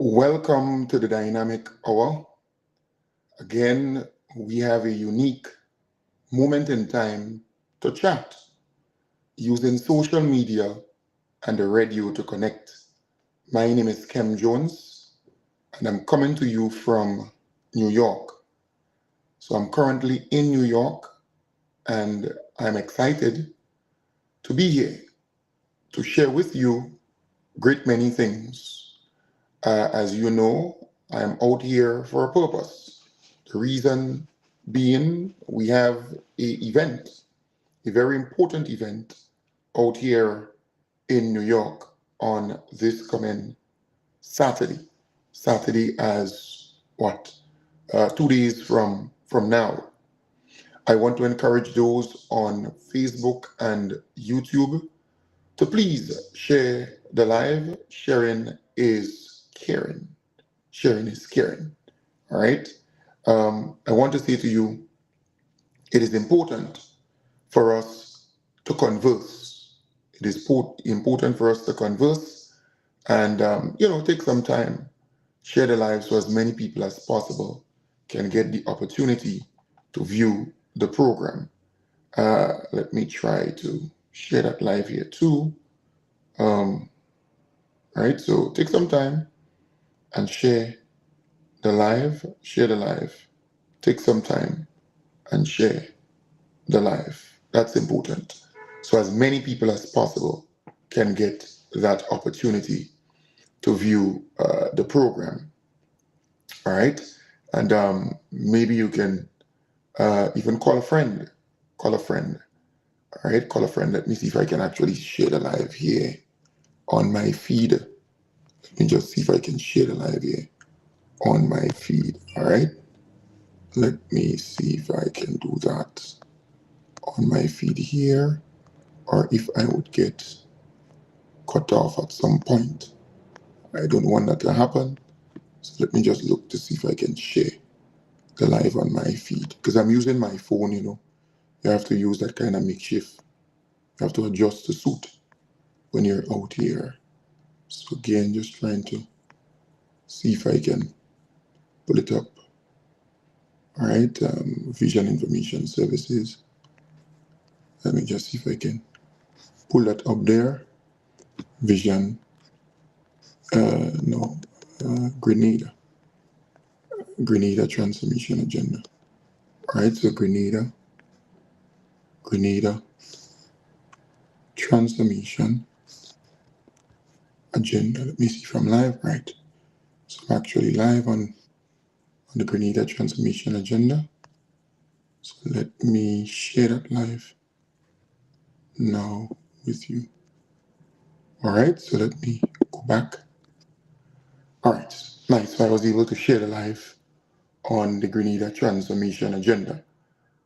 Welcome to the Dynamic Hour. Again, we have a unique moment in time to chat using social media and the radio to connect. My name is Kem Jones, and I'm coming to you from New York. So I'm currently in New York, and I'm excited to be here to share with you great many things. As you know, I'm out here for a purpose. The reason being we have a very important event out here in New York on this coming Saturday. Saturday as what? 2 days from now. I want to encourage those on Facebook and YouTube to please share the live. Sharing is caring. Sharing is caring. All right. I want to say to you, it is important for us to converse. It is important for us to converse and, take some time, share the live so as many people as possible can get the opportunity to view the program. Let me try to share that live here too. Um, all right, so take some time and share the live, take some time and share the live. That's important. So as many people as possible can get that opportunity to view the program. All right. And maybe you can even call a friend. Call a friend. All right. Call a friend. Let me see if I can actually share the live here on my feed. Let me just see if I can share the live here on my feed. All right. Let me see if I can do that on my feed here, or if I would get cut off at some point. I don't want that to happen. So let me just look to see if I can share the live on my feed. Because I'm using my phone, You have to use that kind of makeshift. You have to adjust the suit when you're out here. So again, just trying to see if I can pull it up. All right, Vision Information Services. Let me just see if I can pull that up there. Vision, no, Grenada Transformation Agenda. All right, so Grenada Transformation Agenda. Let me see if I'm live. Right. So I'm actually live on the Grenada Transformation Agenda. So let me share that live now with you. All right, so let me go back. All right, nice. So I was able to share the live on the Grenada Transformation Agenda.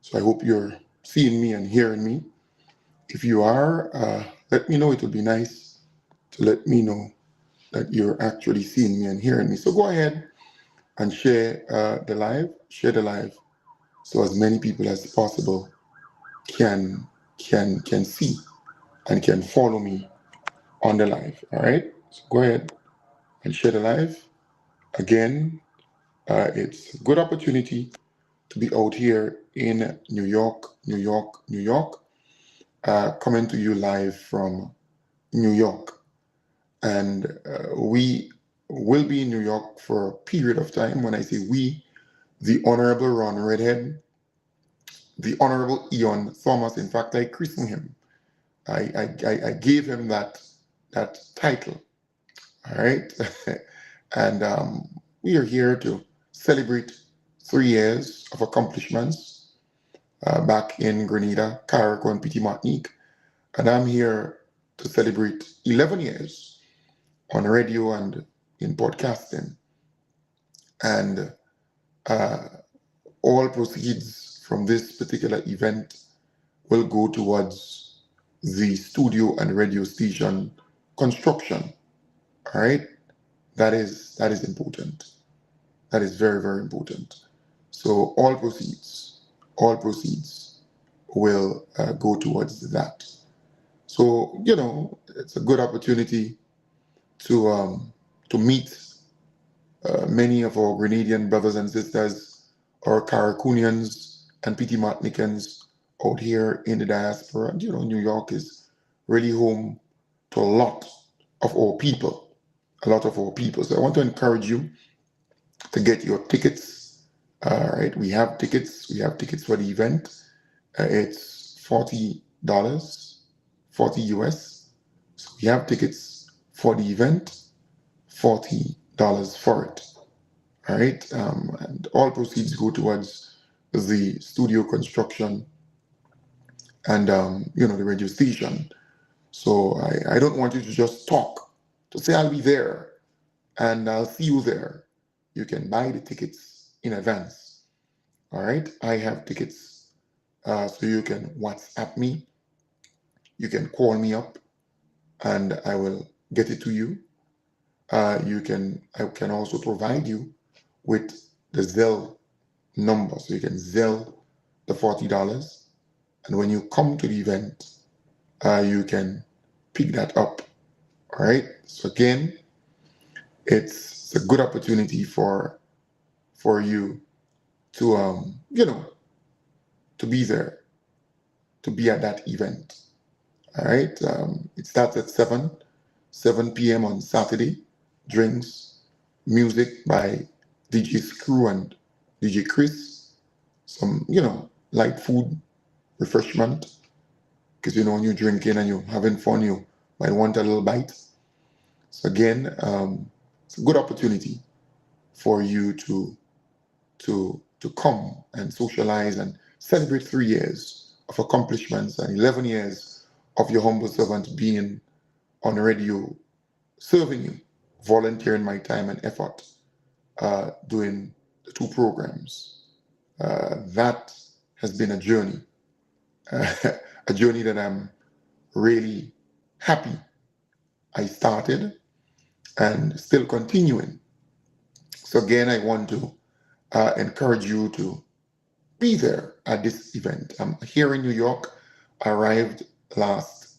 So I hope you're seeing me and hearing me. If you are, let me know. It would be nice to let me know that you're actually seeing me and hearing me. So go ahead and share share the live, so as many people as possible can see and can follow me on the live. All right, so go ahead and share the live. Again, it's a good opportunity to be out here in New York, coming to you live from New York. And we will be in New York for a period of time. When I say we, the Honorable Ron Redhead, the Honorable Eon Thomas, in fact, I christened him. I gave him that title. All right. And we are here to celebrate 3 years of accomplishments back in Grenada, Carriacou, and Petit Martinique. And I'm here to celebrate 11 years on radio and in podcasting. And uh, all proceeds from this particular event will go towards the studio and radio station construction. All right, that is important. That is very, very important. So all proceeds will go towards that. So it's a good opportunity to meet Many of our Grenadian brothers and sisters are Caracunians and Petit Martinicans out here in the diaspora. And, New York is really home to a lot of our people, a lot of our people. So I want to encourage you to get your tickets. All right, we have tickets. We have tickets for the event. It's $40, 40 US. So we have tickets for the event, $40 for it. All right, and all proceeds go towards the studio construction and the radio station. So I don't want you to just talk, to say I'll be there and I'll see you there. You can buy the tickets in advance. All right, I have tickets, so you can WhatsApp me, you can call me up, and I will get it to you. I can also provide you with the Zelle number, so you can Zelle the $40, and when you come to the event, you can pick that up. All right. So again, it's a good opportunity for you to to be there, to be at that event. All right. It starts at 7 p.m. on Saturday. Drinks, music by DJ Screw and DJ Chris. Some light food, refreshment. Because when you're drinking and you're having fun, you might want a little bite. So again, it's a good opportunity for you to come and socialize and celebrate 3 years of accomplishments and 11 years of your humble servant being on the radio, serving you, volunteering my time and effort, doing the 2 programs. That has been a journey, a journey that I'm really happy I started and still continuing. So again, I want to encourage you to be there at this event. I'm here in New York. I arrived last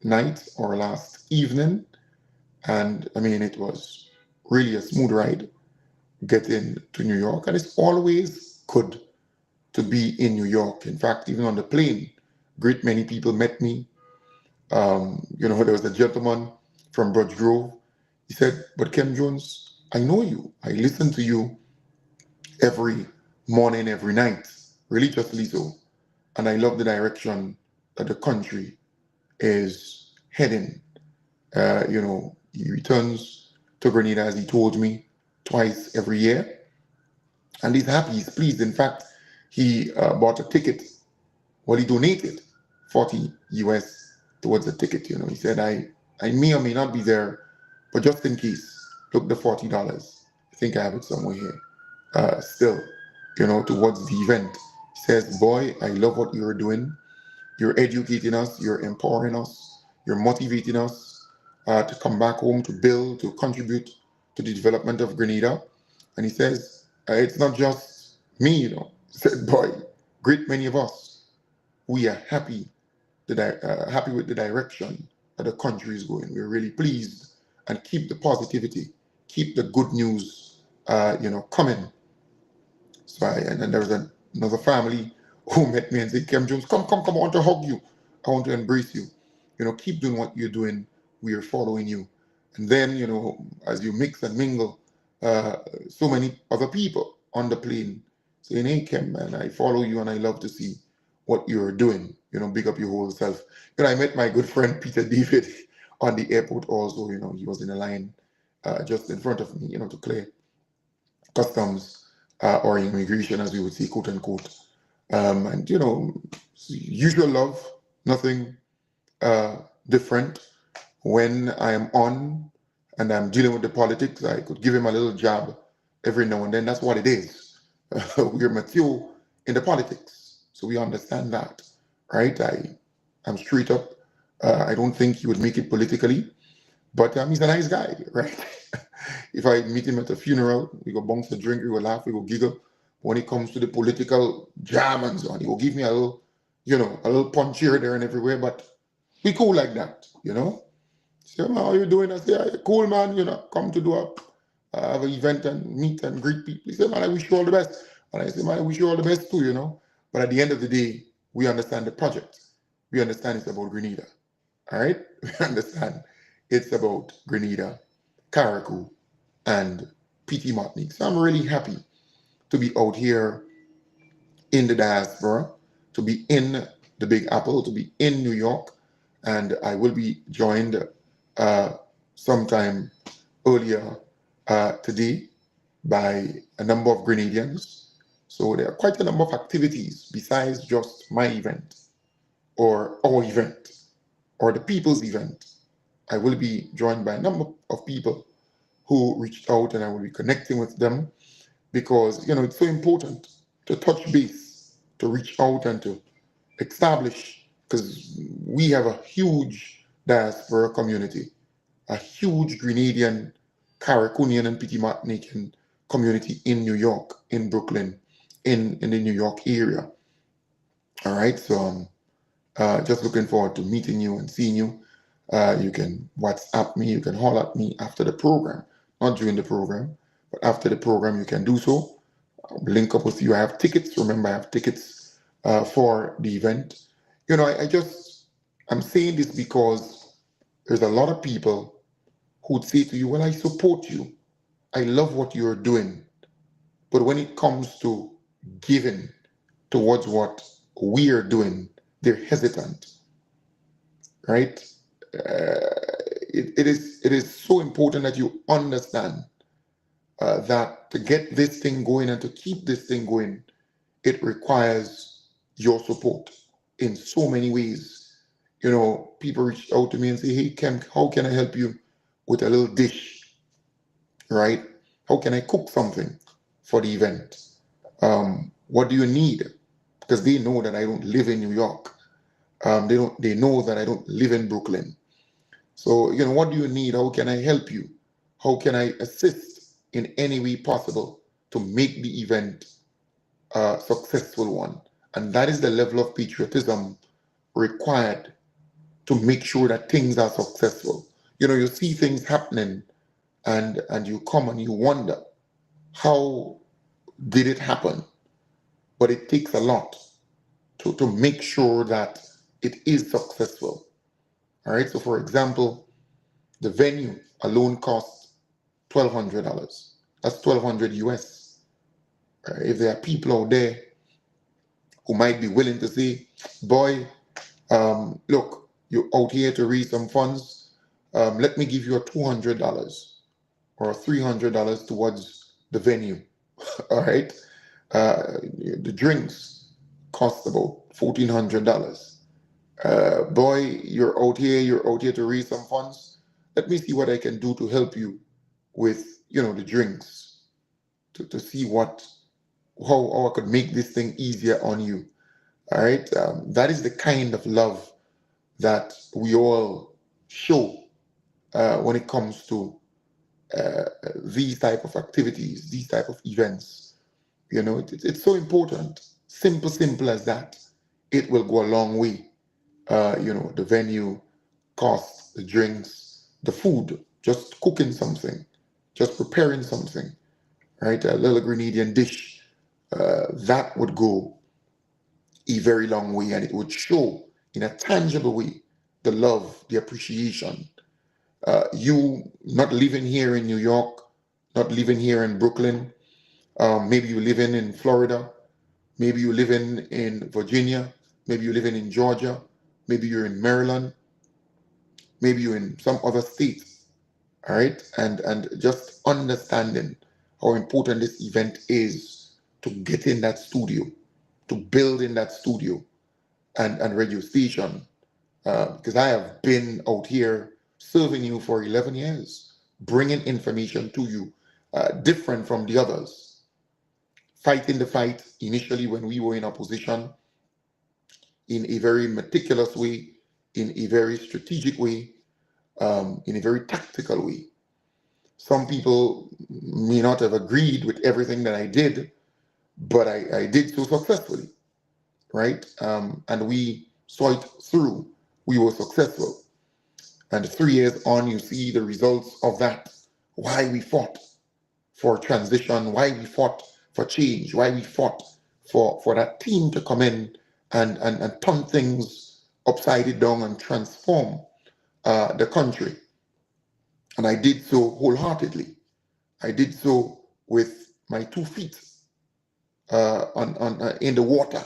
night or last evening, and I mean, it was really a smooth ride getting to New York, and it's always good to be in New York. In fact, even on the plane, great many people met me. There was a gentleman from Brudge Grove. He said, "But Kem Jones, I know you. I listen to you every morning, every night, religiously so. And I love the direction that the country is heading." He returns to Grenada, as he told me, twice every year. And he's happy, he's pleased. In fact, he bought a ticket. Well, he donated 40 US towards the ticket. He said, I may or may not be there, but just in case, look, the $40. I think I have it somewhere here. Still, towards the event. He says, "Boy, I love what you're doing. You're educating us, you're empowering us, you're motivating us to come back home, to build, to contribute to the development of Grenada." And he says, "It's not just me, He said, "Boy, great many of us, we are happy happy with the direction that the country is going. We're really pleased, and keep the positivity, keep the good news, coming." So and then there was another family who met me and said, "Kem Jones, come, I want to hug you. I want to embrace you. Keep doing what you're doing. We are following you." And then, as you mix and mingle, so many other people on the plane saying, "Hey, Kem, man, I follow you and I love to see what you're doing. Big up your whole self." I met my good friend Peter David on the airport also. He was in a line just in front of me, to clear customs or immigration, as we would say, quote unquote. And usual love, nothing different. When I am on and I'm dealing with the politics, I could give him a little jab every now and then. That's what it is. We're mature in the politics, so we understand that, right? I'm straight up. I don't think he would make it politically, but he's a nice guy, right? If I meet him at a funeral, we go bounce a drink, we go laugh, we go giggle. When it comes to the political jam and so on, he will give me a little, a little punch here, there, and everywhere. But we cool like that, Say, "How you doing?" I say, "Cool, man. Come to do have an event and meet and greet people. He said, man, I wish you all the best. And I said, man, I wish you all the best too, you know. But at the end of the day, we understand the project. We understand it's about Grenada. All right? We understand it's about Grenada, Carriacou, and PT Martinique. So I'm really happy to be out here in the diaspora, to be in the Big Apple, to be in New York, and I will be joined sometime earlier today by a number of Grenadians. So there are quite a number of activities besides just my event or our event or the people's event. I will be joined by a number of people who reached out, and I will be connecting with them because, you know, it's so important to touch base, to reach out and to establish, because we have a huge diaspora community, a huge Grenadian, Caracunian, and Petit Martinican community in New York, in Brooklyn, in the New York area. All right, so just looking forward to meeting you and seeing you. You can WhatsApp me, you can holler at me after the program, not during the program, but after the program, you can do so. I'll link up with you. I have tickets. Remember, I have tickets for the event. You know, I'm saying this because there's a lot of people who'd say to you, well, I support you. I love what you're doing. But when it comes to giving towards what we are doing, they're hesitant, right? It is so important that you understand that to get this thing going and to keep this thing going, it requires your support in so many ways. You know, people reach out to me and say, hey, Kem, how can I help you with a little dish, right? How can I cook something for the event? What do you need? Because they know that I don't live in New York. They know that I don't live in Brooklyn. So, you know, what do you need? How can I help you? How can I assist in any way possible to make the event a successful one? And that is the level of patriotism required to make sure that things are successful. You know, you see things happening and you come and you wonder, how did it happen? But it takes a lot to make sure that it is successful. All right. So, for example, the venue alone costs $1,200. That's 1,200 US. If there are people out there who might be willing to say, boy, look, you're out here to raise some funds. Let me give you a $200 or $300 towards the venue. All right. The drinks cost about $1,400. Boy, you're out here to raise some funds. Let me see what I can do to help you with, you know, the drinks, to see how I could make this thing easier on you. All right. That is the kind of love that we all show when it comes to these type of activities, these type of events. You know, it's so important. Simple as that. It will go a long way. You know, the venue costs, the drinks, the food, just cooking something, just preparing something, right? A little Grenadian dish, that would go a very long way, and it would show in a tangible way the love, the appreciation. You not living here in New York, not living here in Brooklyn, maybe you living in Florida, maybe you living in Virginia, maybe you living in Georgia, maybe you're in Maryland, maybe you're in some other state, all right? And just understanding how important this event is to get in that studio, to build in that studio and radio station. Because I have been out here serving you for 11 years, bringing information to you, different from the others, fighting the fight initially when we were in opposition in a very meticulous way, in a very strategic way, in a very tactical way. Some people may not have agreed with everything that I did, but I did so successfully, right? And we saw it through. We were successful. And 3 years on, you see the results of that, why we fought. for transition, why we fought for change, why we fought for that team to come in and turn things upside down and transform the country. And I did so wholeheartedly. I did so with my 2 feet in the water,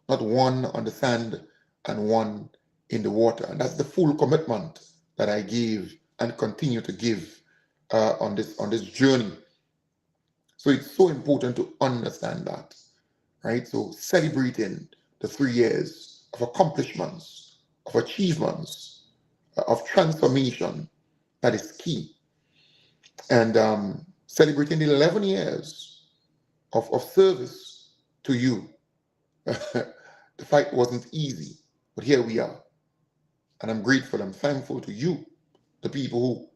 not one on the sand and one in the water. And that's the full commitment that I gave and continue to give on this journey. So it's so important to understand that, right? So celebrating the 3 years of accomplishments, of achievements, of transformation, that is key. And celebrating the 11 years of service to you. The fight wasn't easy, but here we are. And I'm grateful, I'm thankful to you, the people who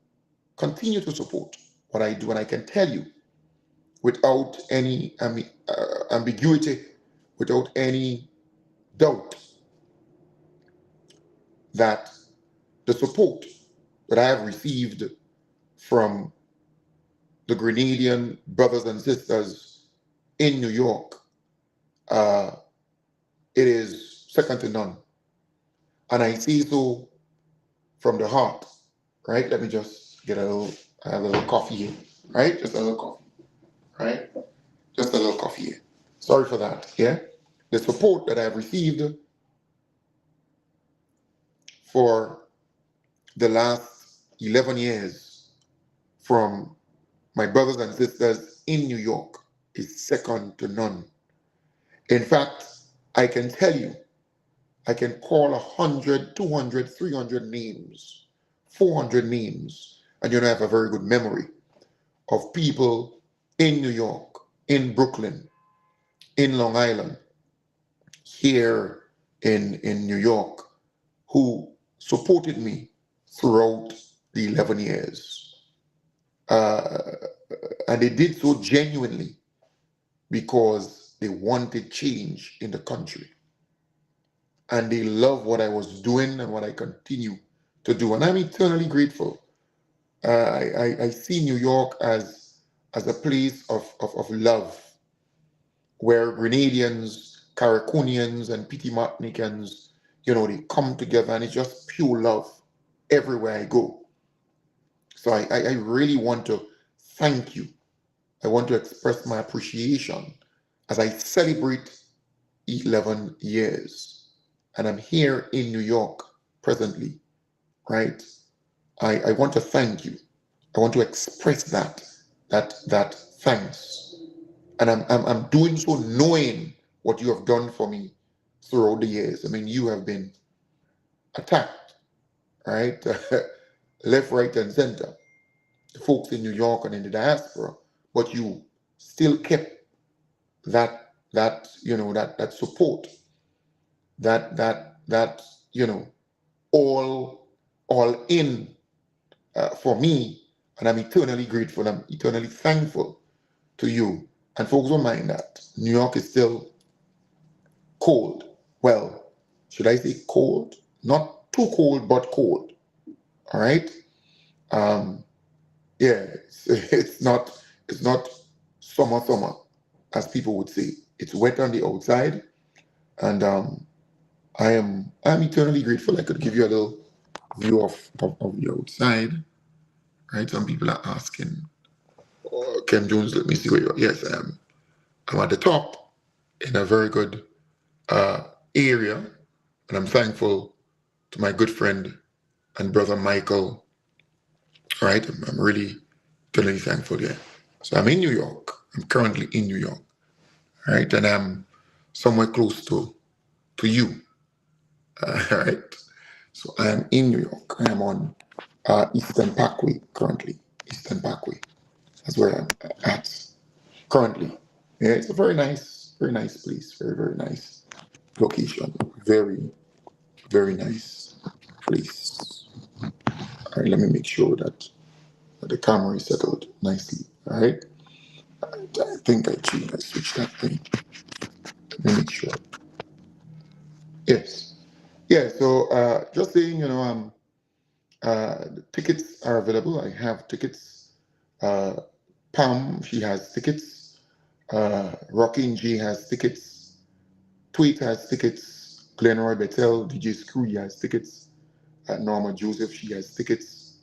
continue to support what I do. And I can tell you, without any ambiguity, without any doubt, that the support that I have received from the Grenadian brothers and sisters in New York, it is second to none. And I say so from the heart, right? Let me just get I have a little coffee here, right? Just a little coffee, right? Just a little coffee here. Sorry for that, yeah? The support that I have received for the last 11 years from my brothers and sisters in New York is second to none. In fact, I can tell you, I can call 100, 200, 300 names, 400 names, and you know I have a very good memory of people in New York, in Brooklyn, in Long Island, here in New York, who supported me throughout the 11 years. And they did so genuinely because they wanted change in the country. And they love what I was doing and what I continue to do. And I'm eternally grateful. I see New York as a place of love, where Grenadians, Caracunians, and Petit Martinicans, they come together and it's just pure love everywhere I go. So I really want to thank you. I want to express my appreciation as I celebrate 11 years. And I'm here in New York presently, right? I want to thank you. I want to express that thanks. And I'm doing so knowing what you have done for me throughout the years. I mean, you have been attacked, right? Left, right, and center. The folks in New York and in the diaspora, but you still kept that support, that all in for me, and I'm eternally grateful. I'm eternally thankful to you. And folks don't mind that New York is still cold. Well, should I say cold? Not too cold, but cold. All right. Yeah, it's not summer, as people would say. It's wet on the outside, and I'm eternally grateful. I could give you a little view of the outside. Right? Some people are asking, oh, Ken Jones, let me see where you are. Yes, I am. I'm at the top in a very good area, and I'm thankful to my good friend and brother Michael. All right, I'm really eternally thankful. Yeah. So I'm in New York. I'm currently in New York. All right, and I'm somewhere close to you. All right. So I am in New York. I am on Eastern Parkway currently. Eastern Parkway. That's where I'm at currently. Yeah, it's a very nice place. Very, very nice location. Very, very nice place. All right, let me make sure that the camera is settled nicely. All right. I think I switched that thing. Let me make sure. Yes. Yeah, so just saying, the tickets are available. I have tickets Pam, she has tickets. Rockin' J has tickets. Tweet has tickets. Glenroy Bettel, DJ Screw has tickets. Norma Joseph, she has tickets.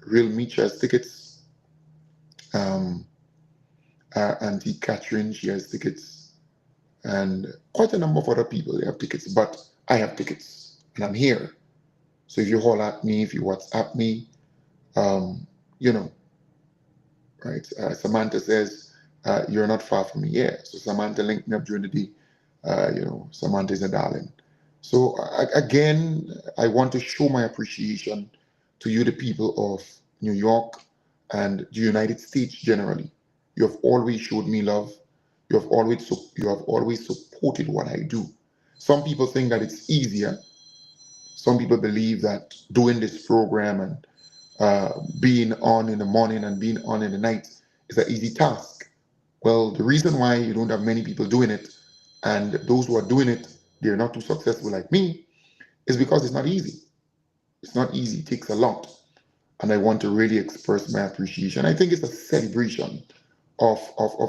Real Meech has tickets. Um, Auntie Catherine, she has tickets. And quite a number of other people, they have tickets. But I have tickets. And I'm here. So if you call at me, if you WhatsApp me, um, you know, right? Samantha says, you're not far from me. Yeah. So Samantha linked me up during the day. Samantha is a darling. So again, I want to show my appreciation to you, the people of New York and the United States generally. You have always showed me love. You have always supported what I do. Some people think that it's easier. Some people believe that doing this program and being on in the morning and being on in the night is an easy task. Well, the reason why you don't have many people doing it, and those who are doing it, they're not too successful like me, is because it's not easy. It's not easy. It takes a lot. And I want to really express my appreciation. I think it's a celebration of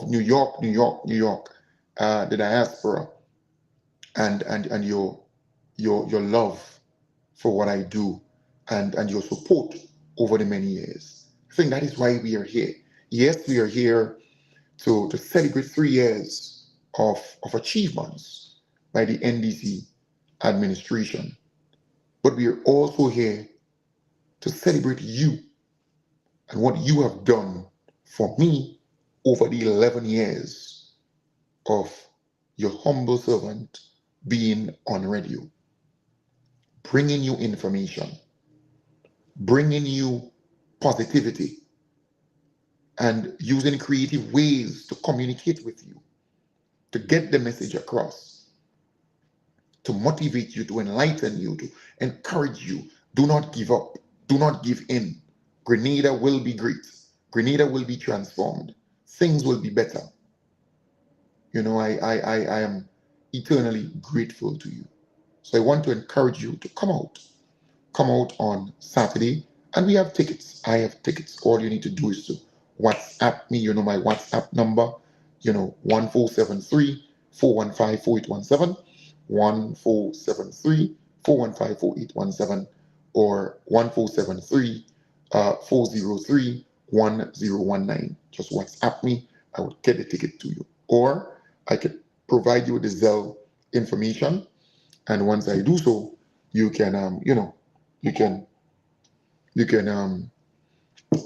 New York, New York, New York, the diaspora, and your love for what I do and your support over the many years. I think that is why we are here. Yes, we are here to celebrate 3 years of achievements by the NDC administration. But we are also here to celebrate you and what you have done for me over the 11 years of your humble servant being on radio, bringing you information, bringing you positivity, and using creative ways to communicate with you, to get the message across, to motivate you, to enlighten you, to encourage you. Do not give up. Do not give in. Grenada will be great. Grenada will be transformed. Things will be better. I am eternally grateful to you. So I want to encourage you to come out on Saturday, and we have tickets. I have tickets. All you need to do is to WhatsApp me. You know my WhatsApp number, 1473 415 4817, 1473 415 4817, or 1473 403 1019. Just WhatsApp me. I will get the ticket to you. Or I could provide you with the Zelle information. And once I do so, you can, you can you can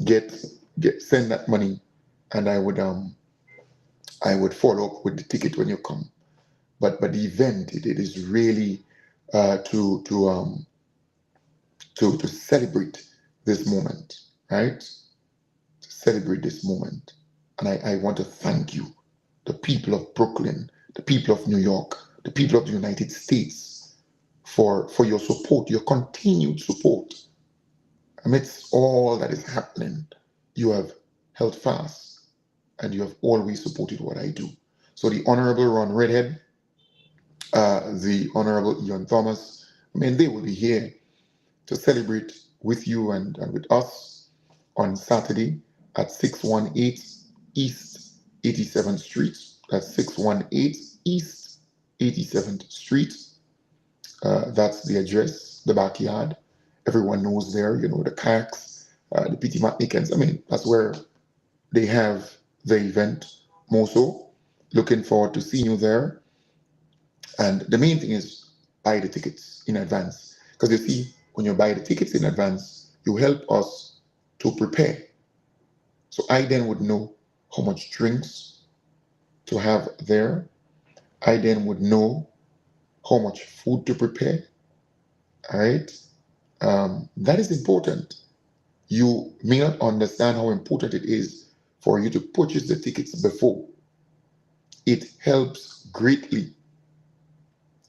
get send that money, and I would follow up with the ticket when you come. But the event, it is really to celebrate this moment, right? To celebrate this moment, and I want to thank you, the people of Brooklyn, the people of New York, the people of the United States, for your support, your continued support. Amidst all that is happening, you have held fast and you have always supported what I do. So the Honorable Ron Redhead, the Honorable Ian Thomas, they will be here to celebrate with you and with us on Saturday at 618 East 87th Street. That's 618 East 87th Street. That's the address, the backyard. Everyone knows there, the kayaks, the PT Matnikens. That's where they have the event. Moso, looking forward to seeing you there. And the main thing is buy the tickets in advance. Because you see, when you buy the tickets in advance, you help us to prepare. So I then would know how much drinks to have there. I then would know how much food to prepare. All right. That is important. You may not understand how important it is for you to purchase the tickets before. It helps greatly.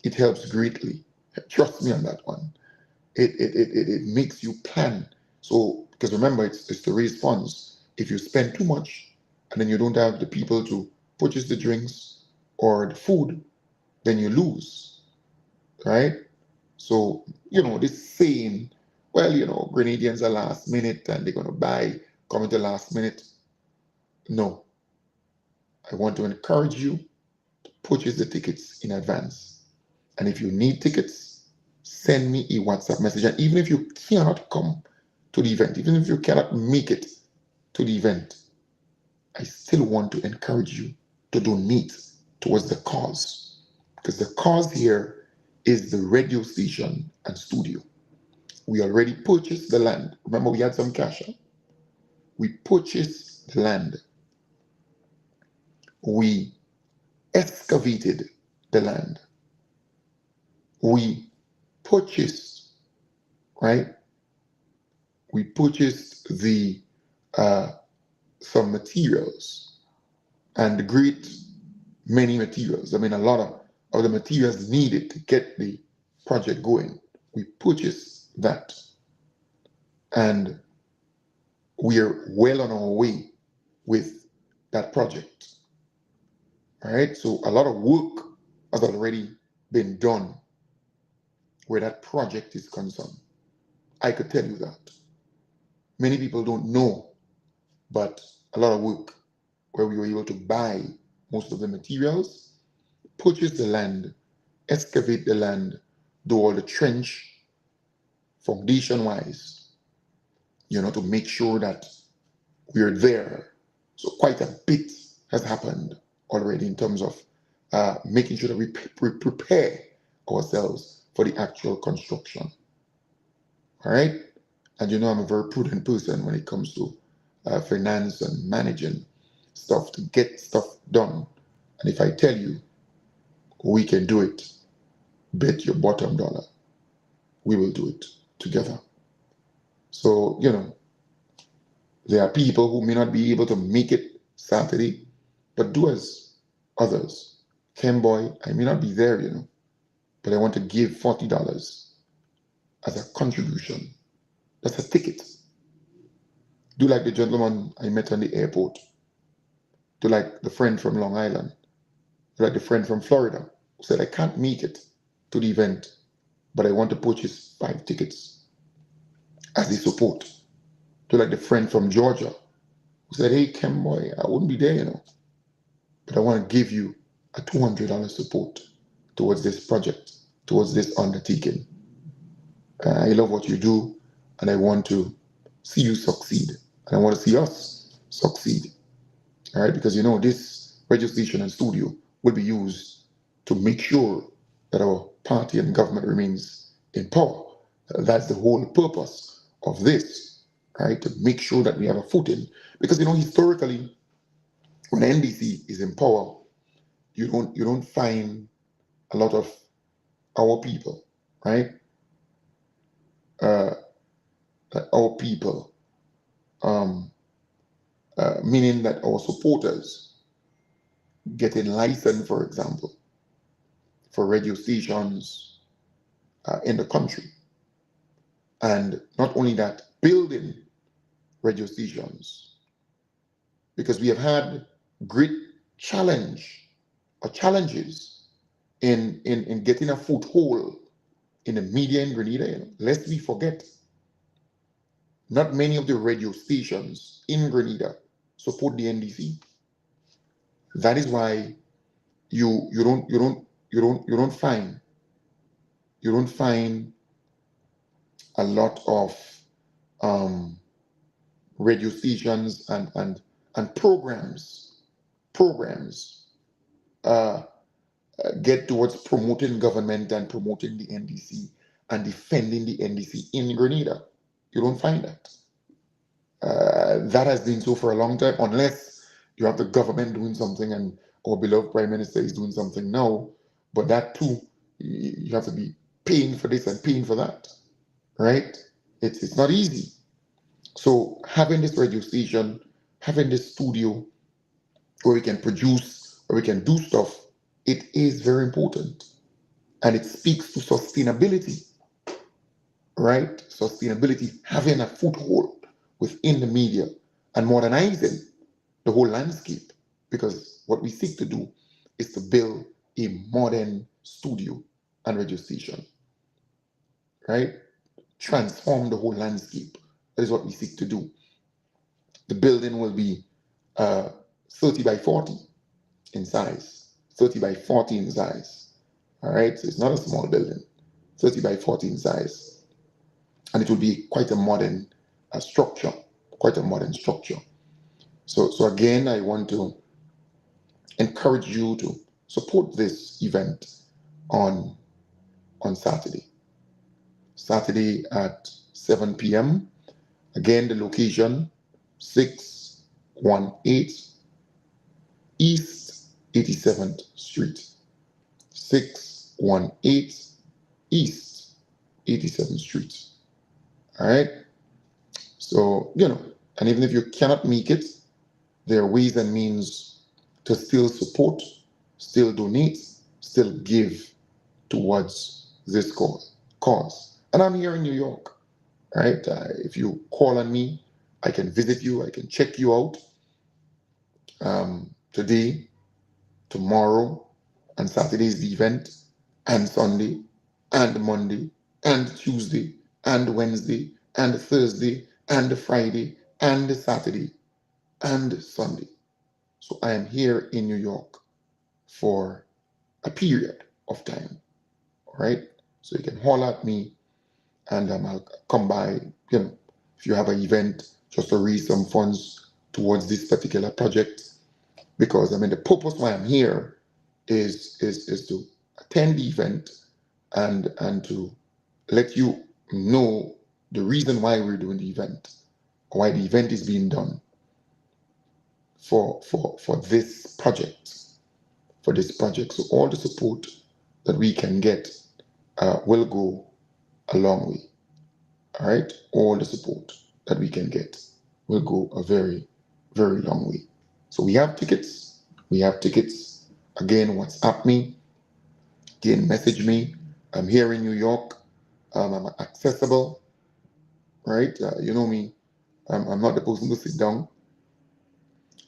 It helps greatly. Trust me on that one. It makes you plan. So, because remember, it's to raise funds. If you spend too much and then you don't have the people to purchase the drinks or the food, then you lose, right? So, this saying, well, Grenadians are last minute and they're going to buy, coming to last minute. No, I want to encourage you to purchase the tickets in advance. And if you need tickets, send me a WhatsApp message. And even if you cannot come to the event, even if you cannot make it to the event, I still want to encourage you to donate towards the cause. Because the cause here is the radio station and studio. We already purchased the land. Remember, we had some cash. Huh? We purchased the land. We excavated the land. We purchased, right? We purchased the some materials and great many materials. I mean, a lot of the materials needed to get the project going. We purchased that, and we are well on our way with that project. All right, so a lot of work has already been done where that project is concerned. I could tell you that. Many people don't know, but a lot of work where we were able to buy most of the materials, purchase the land, excavate the land, do all the trench, foundation wise, to make sure that we're there. So quite a bit has happened already in terms of making sure that we prepare ourselves for the actual construction. All right. And I'm a very prudent person when it comes to finance and managing stuff to get stuff done. And if I tell you we can do it, bet your bottom dollar we will do it together. So, there are people who may not be able to make it Saturday, but do as others. Boy, I may not be there, but I want to give $40 as a contribution. That's a ticket. Do like the gentleman I met on the airport. Do like the friend from Long Island. Do like the friend from Florida who said, I can't make it to the event, but I want to purchase 5 tickets as a support. Do like the friend from Georgia who said, hey, Boy, I wouldn't be there, but I want to give you a $200 support towards this project, towards this undertaking. I love what you do, and I want to see you succeed, and I want to see us succeed. All right, because this registration and studio will be used to make sure that our party and government remains in power. That's the whole purpose of this, right? To make sure that we have a footing. Because historically, when NDC is in power, you don't find a lot of our people, right? Our people, meaning that our supporters getting licensed, for example, for radio stations in the country. And not only that, building radio stations, because we have had great challenges in getting a foothold in the media in Grenada. Lest we forget, not many of the radio stations in Grenada support the NDC. That is why you don't find a lot of radio stations and programs get towards promoting government and promoting the NDC and defending the NDC in Grenada. You don't find that. That has been so for a long time, unless you have the government doing something and our beloved Prime Minister is doing something now. But that too, you have to be paying for this and paying for that, right? It's not easy. So having this radio station, having this studio where we can produce, where we can do stuff, it is very important. And it speaks to sustainability, right? Sustainability, having a foothold within the media and modernizing the whole landscape. Because what we seek to do is to build a modern studio and radio station, right? Transform the whole landscape. That is what we seek to do. The building will be 30 by 40 in size, 30 by 40 in size. All right, so it's not a small building, 30 by 40 in size. And it will be quite a modern structure, quite a modern structure. So again, I want to encourage you to support this event on Saturday. Saturday at 7 p.m. Again, the location 618 East 87th Street. 618 East 87th Street. All right. So, and even if you cannot make it, there are ways and means to still support, still donate, still give towards this cause. And I'm here in New York, right? If you call on me, I can visit you, I can check you out today, tomorrow, and Saturday's the event, and Sunday, and Monday, and Tuesday, and Wednesday, and Thursday, and Friday, and Saturday, and Sunday. So I am here in New York for a period of time. All right. So you can holler at me and I'll come by, if you have an event just to raise some funds towards this particular project. Because the purpose why I'm here is to attend the event and to let you know the reason why we're doing the event, or why the event is being done for this project. For this project. So all the support that we can get will go a long way. All right? All the support that we can get will go a very, very long way. So we have tickets. We have tickets. Again, WhatsApp me. Again, message me. I'm here in New York. I'm accessible. Right? You know me. I'm not the person to sit down.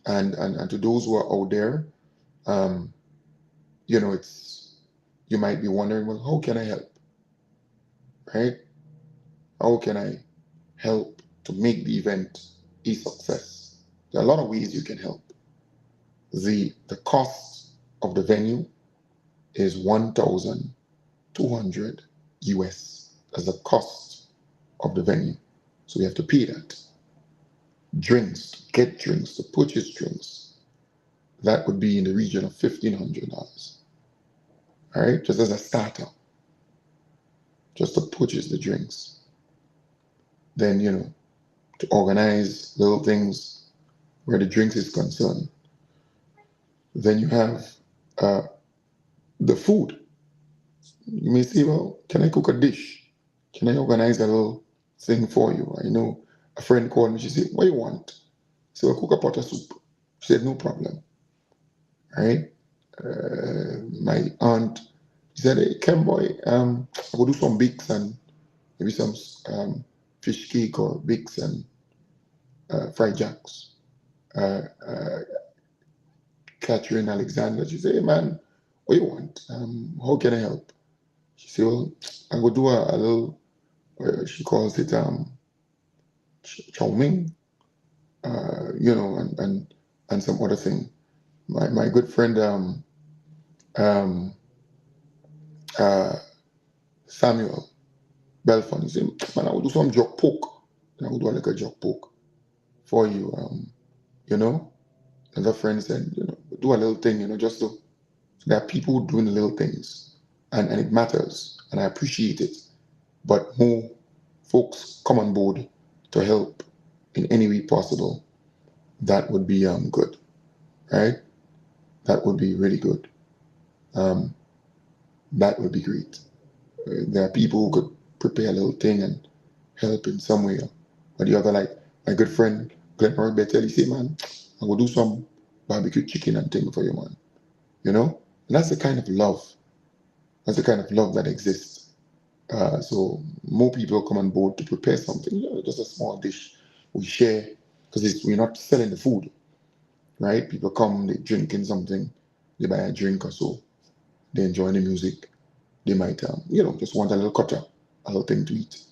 And to those who are out there, it's, you might be wondering, well, how can I help? Right? How can I help to make the event a success? There are a lot of ways you can help. The cost of the venue is 1,200 US as the cost of the venue. So we have to pay that. Drinks, to get drinks, to purchase drinks, that would be in the region of $1,500. All right, just as a starter, just to purchase the drinks. Then, to organize little things where the drinks is concerned. Then you have the food. You may say, well, can I cook a dish? Can I organize a little thing for you? I know a friend called me. She said, what do you want? I said, well, cook a pot of soup. She said, no problem. All right. My aunt, she said, hey, Ken boy, I will do some bakes and maybe some fish cake or bakes and fried jacks. Catherine Alexander, she said, hey man, what do you want? How can I help? She said, well, I will do a little, she calls it chow mein, and some other thing. My good friend Samuel Belfon, he said, man, I will do some jerk pork. And I will do like a jerk pork for you. Another friend said, do a little thing, just so there are people doing the little things, and it matters, and I appreciate it. But more folks come on board to help in any way possible. That would be good, right? That would be really good. That would be great. There are people who could prepare a little thing and help in some way or the other. Like my good friend Glenn Roy Bettel, he say, man, I will do some barbecue chicken and thing for you, man. And that's the kind of love. That's the kind of love that exists. So more people come on board to prepare something, just a small dish we share, because we're not selling the food, right? People come, they drinking something, they buy a drink or so, they enjoy the music, they might, just want a little cutter, a little thing to eat.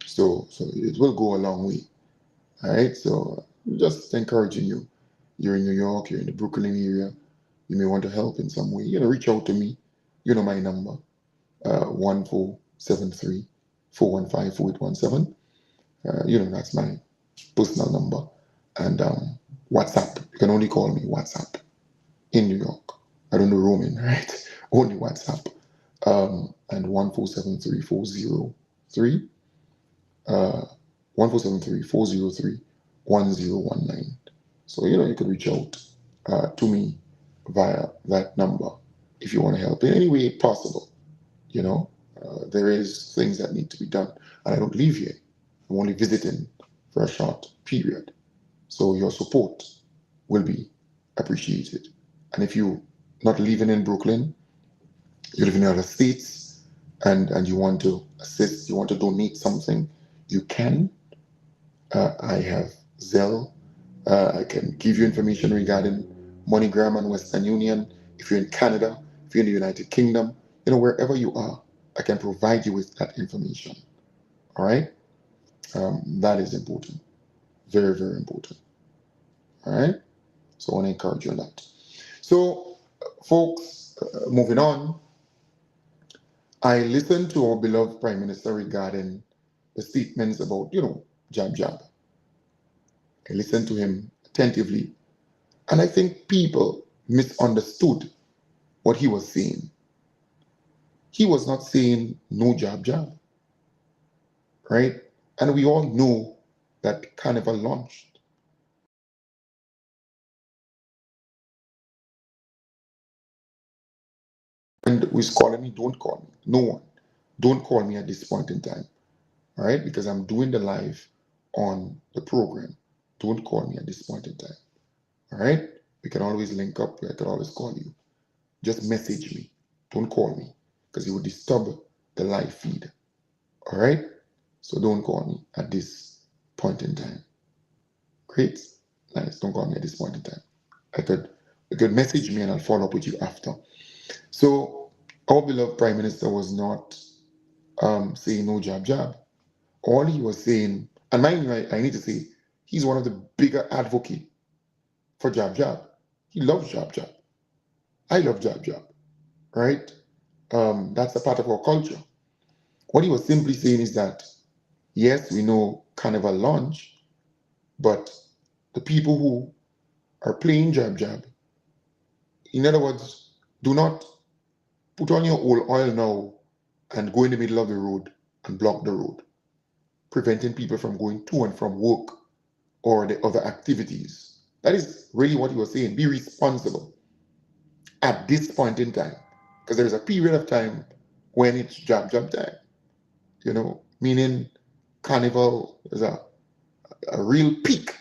So it will go a long way, all right? So just encouraging you. you're in New York, you're in the Brooklyn area, you may want to help in some way, reach out to me. You know my number, 1473 that's my personal number. And WhatsApp, you can only call me WhatsApp in New York. I don't do roaming, right? Only WhatsApp. And 1473403, 1019. So, you could reach out to me via that number if you want to help in any way possible. There is things that need to be done. And I don't live here. I'm only visiting for a short period. So your support will be appreciated. And if you're not living in Brooklyn, you live in other states, and you want to assist, you want to donate something, you can. I have Zelle. I can give you information regarding MoneyGram and Western Union. If you're in Canada, if you're in the United Kingdom, wherever you are, I can provide you with that information. All right? That is important. Very, very important. All right? So I want to encourage you on that. So, folks, moving on, I listened to our beloved Prime Minister regarding the statements about, jab jab. I listened to him attentively, and I think people misunderstood what he was saying. He was not saying no jab jab, right? And we all know that Carnival launched. And who's calling me? Don't call me. No one. Don't call me at this point in time. All right? Because I'm doing the live on the program. Don't call me at this point in time. All right? We can always link up. I can always call you. Just message me. Don't call me because it will disturb the live feed. All right? So don't call me at this point in time. Great. Nice. Don't call me at this point in time. You could message me and I'll follow up with you after. So our beloved Prime Minister was not saying no jab jab. All he was saying, and mind you, I need to say, he's one of the bigger advocates for jab jab. He loves jab jab. I love jab jab, right? That's a part of our culture. What he was simply saying is that, yes, we know Carnival launch, but the people who are playing jab jab, in other words, do not put on your old oil now and go in the middle of the road and block the road, preventing people from going to and from work or the other activities. That is really what he was saying. Be responsible at this point in time. Because there is a period of time when it's jab jab time, meaning Carnival is a real peak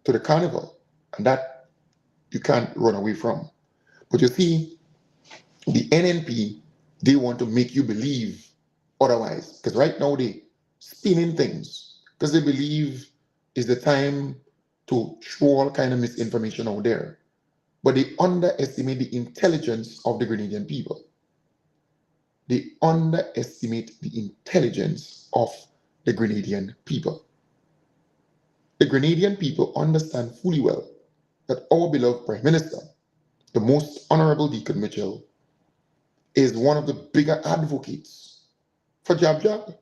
to the Carnival, and that you can't run away from. But you see, the NNP, they want to make you believe otherwise. Because right now they spinning things because they believe it's the time to throw all kind of misinformation out there. But they underestimate the intelligence of the Grenadian people. They underestimate the intelligence of the Grenadian people. The Grenadian people understand fully well that our beloved Prime Minister, the most Honorable Deacon Mitchell, is one of the bigger advocates for jab jab.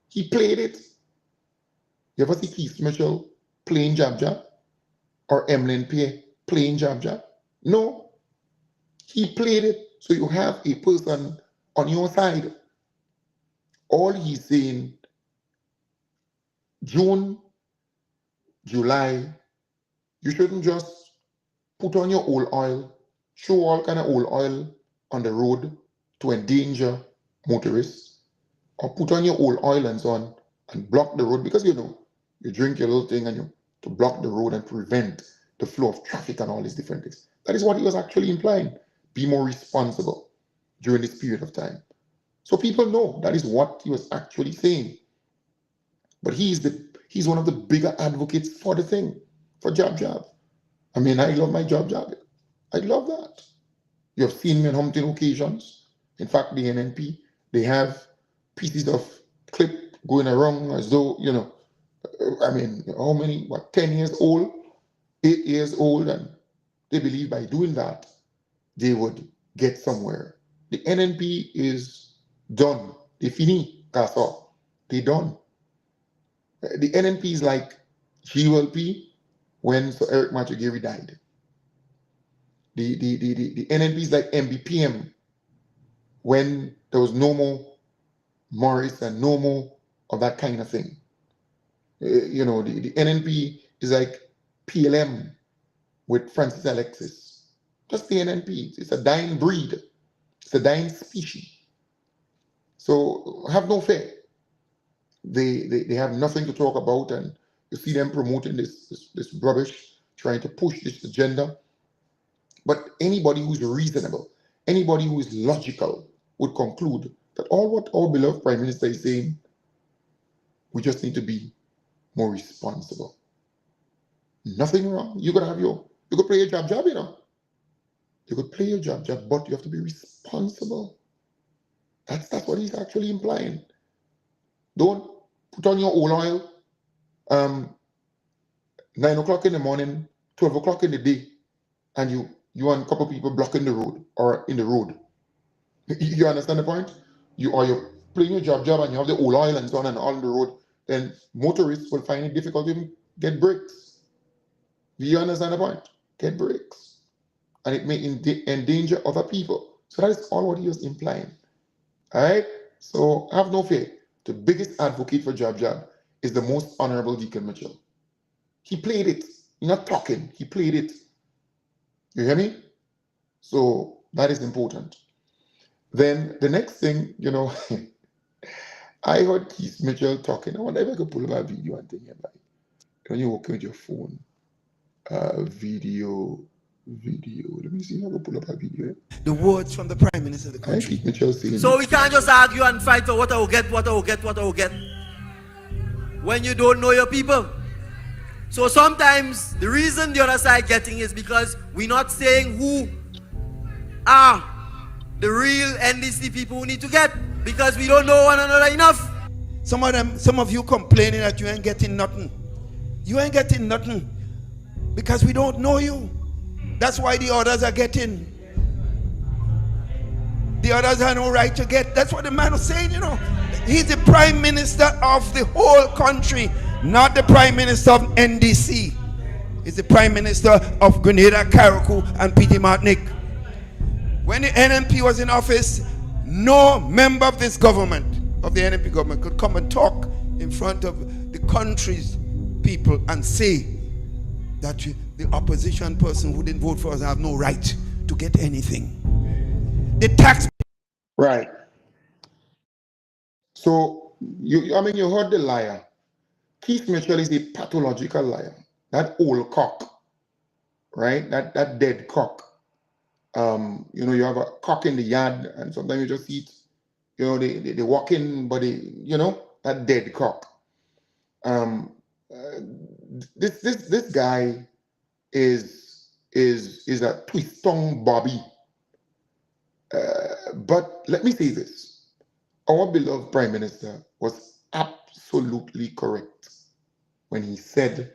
He played it. You ever see Keith Mitchell playing jab jab? Or Emlyn Pierre playing jab jab? No, he played it. So you have a person on your side. All he's saying, June, July, you shouldn't just put on your old oil, show all kind of old oil on the road to endanger motorists, or put on your old oil and so on and block the road because you drink your little thing and you to block the road and prevent the flow of traffic and all these different things. That is what he was actually implying. Be more responsible during this period of time. So people know that is what he was actually saying. But he's one of the bigger advocates for the thing, for jab jab. I mean, I love my jab. I love that. You have seen me on humping occasions. In fact, the NNP, they have pieces of clip going around as though, I mean, how many, 10 years old? 8 years old, and they believe by doing that they would get somewhere. The NNP is done. They fini, casa. They done. The NNP is like GLP when Sir Eric Matugiri died. The NNP is like MBPM when there was no more Morris and no more of that kind of thing. The NNP is like PLM with Francis Alexis. Just the NNP. It's a dying breed. It's a dying species. So have no fear. They have nothing to talk about, and you see them promoting this rubbish, trying to push this agenda. But anybody who's reasonable, anybody who is logical would conclude that all what our beloved Prime Minister is saying, we just need to be more responsible. Nothing wrong. You could play your job, You could play your job, but you have to be responsible. That's what he's actually implying. Don't put on your oil 9 o'clock in the morning, 12 o'clock in the day, and you and a couple of people blocking the road or in the road. You understand the point? You're playing your job and you have the oil and so on and all on the road, then motorists will find it difficult to even get brakes. Do you understand the point? Get brakes. And it may endanger other people. So that is all what he was implying. All right? So have no fear. The biggest advocate for Jab is the most honorable Deacon Mitchell. He played it. He's not talking. He played it. You hear me? So that is important. Then the next thing, I heard Keith Mitchell talking. I wonder if I could pull up a video and think about it. When you're working with your phone, video. Let me see if I can pull up a video. The words from the Prime Minister of the country. Keith Mitchell saying so we can't just argue and fight for what I will get. When you don't know your people. So sometimes the reason the other side getting is because we're not saying who are the real NDC people who need to get, because we don't know one another enough. Some of you complaining that you ain't getting nothing. You ain't getting nothing because we don't know you. That's why the others are getting. The others have no right to get. That's what the man was saying, He's the Prime Minister of the whole country, not the Prime Minister of NDC. He's the Prime Minister of Grenada, Carriacou, and Petit Martinique. When the NNP was in office, no member of this government, of the NNP government, could come and talk in front of the country's people and say that the opposition person who didn't vote for us have no right to get anything. The tax. Right. So you heard the liar. Keith Mitchell is a pathological liar. That old cock, right? That dead cock. You have a cock in the yard, and sometimes you just see it. They walk in, but that dead cock. This guy is a twist-tongue Bobby. But let me say this. Our beloved Prime Minister was absolutely correct when he said,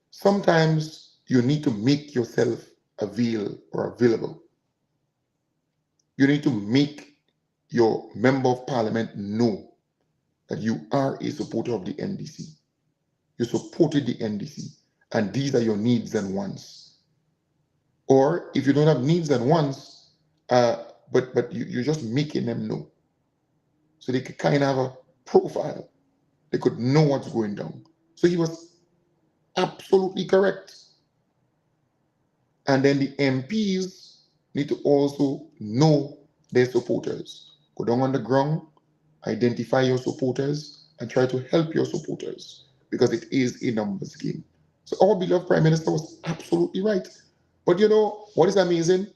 sometimes you need to make yourself available. You need to make your member of parliament know that you are a supporter of the NDC. You supported the NDC, and these are your needs and wants. Or if you don't have needs and wants, but you're just making them know. So they could kind of have a profile. They could know what's going down. So he was absolutely correct. And then the MPs need to also know their supporters. Go down on the ground, identify your supporters, and try to help your supporters, because it is a numbers game. So our beloved Prime Minister was absolutely right. But what is amazing?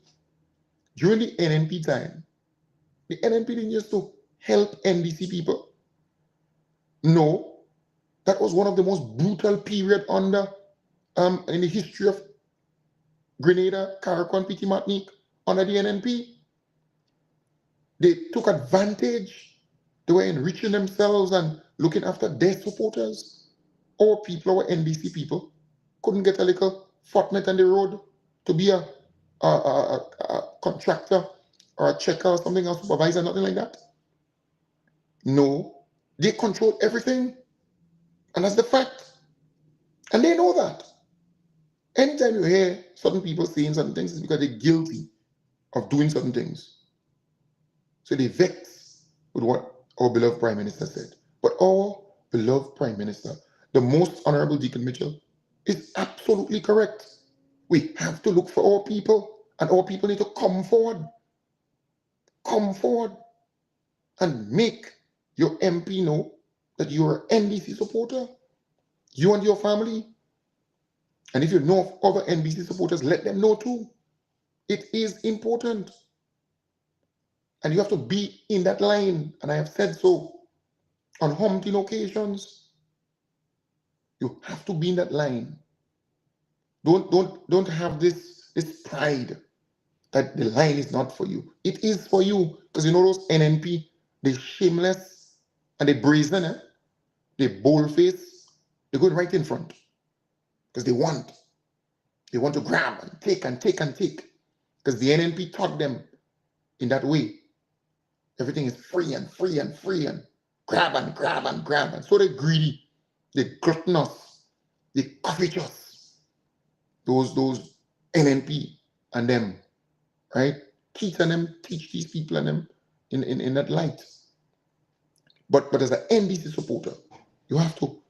During the NNP time, the NNP didn't just to help NDC people. No, that was one of the most brutal period in the history of Grenada, Carriacou, and Petit Martinique under the NNP. They took advantage. They were enriching themselves and looking after their supporters. Our people, our NDC people, couldn't get a little fortnight on the road to be a contractor or a checker or something, or supervisor, nothing like that. No, they control everything, and that's the fact. And they know that. Anytime you hear certain people saying certain things, it's because they're guilty of doing certain things. So they vex with what our beloved Prime Minister said. But our beloved Prime Minister, the most Honorable Deacon Mitchell, is absolutely correct. We have to look for our people, and our people need to come forward. Come forward and make your MP know that you're an NDC supporter, you and your family. And if you know of other NBC supporters, let them know too. It is important. And you have to be in that line. And I have said so on umpteen occasions. You have to be in that line. Don't have this pride that the line is not for you. It is for you. Because you know those NNP, they shameless and they brazen, they bold-faced, they're going right in front. Because they want to grab and take and take and take. Because the NNP taught them in that way. Everything is free and free and free and grab and grab and grab. And so they're greedy, they're gluttonous, they're covetous. Those NNP and them, right? Teach these people and them in that light. But as an NDC supporter, you have to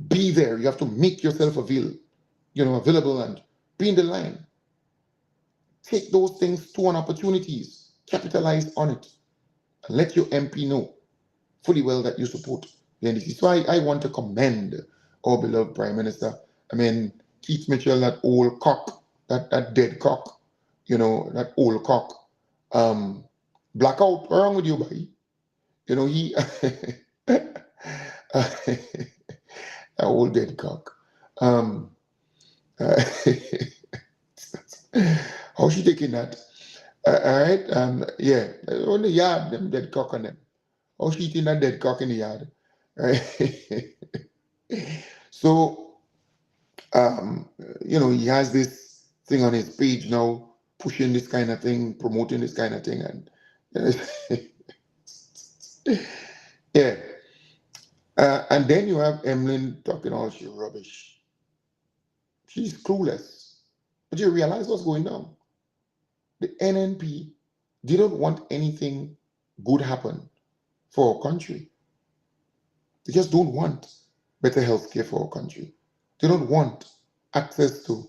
be there. You have to make yourself available and be in the line. Take those things to an opportunities, capitalize on it, and let your MP know fully well that you support the NDC. So I want to commend our beloved Prime Minister. I mean, Keith Mitchell, that old cock, that dead cock, that old cock. Blackout, what's wrong with you, buddy? He that old dead cock. How she taking that? All right. Yeah. On the yard, them dead cock on them. How she eating that dead cock in the yard? Right. So, he has this thing on his page now, pushing this kind of thing, promoting this kind of thing, and yeah. And then you have Emlyn talking all she rubbish. She's clueless. But you realize what's going on. The NNP didn't want anything good happen for our country. They just don't want better health care for our country. They don't want access to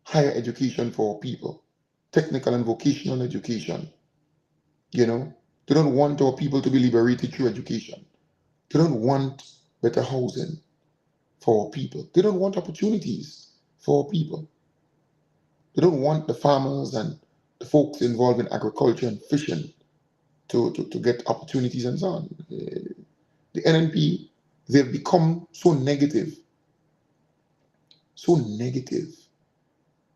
higher education for our people, technical and vocational education. They don't want our people to be liberated through education. They don't want better housing for our people. They don't want opportunities for our people. They don't want the farmers and the folks involved in agriculture and fishing to get opportunities and so on. The NNP, they've become so negative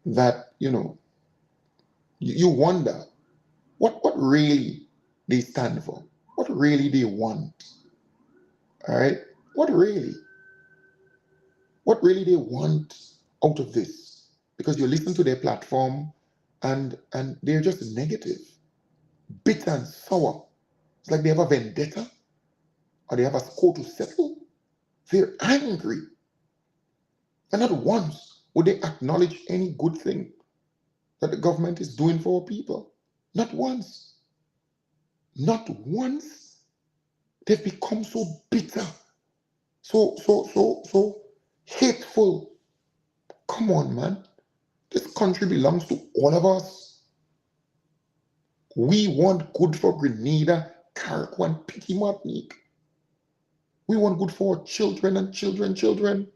that, you wonder what really they stand for, what really they want. All right? What really they want out of this? Because you listen to their platform and they're just negative, bitter and sour. It's like they have a vendetta or they have a score to settle. They're angry. And not once would they acknowledge any good thing that the government is doing for our people. Not once. Not once. They've become so bitter, so hateful. Come on, man. This country belongs to all of us. We want good for Grenada, Carriacou, and Petite Martinique. We want good for our children and children.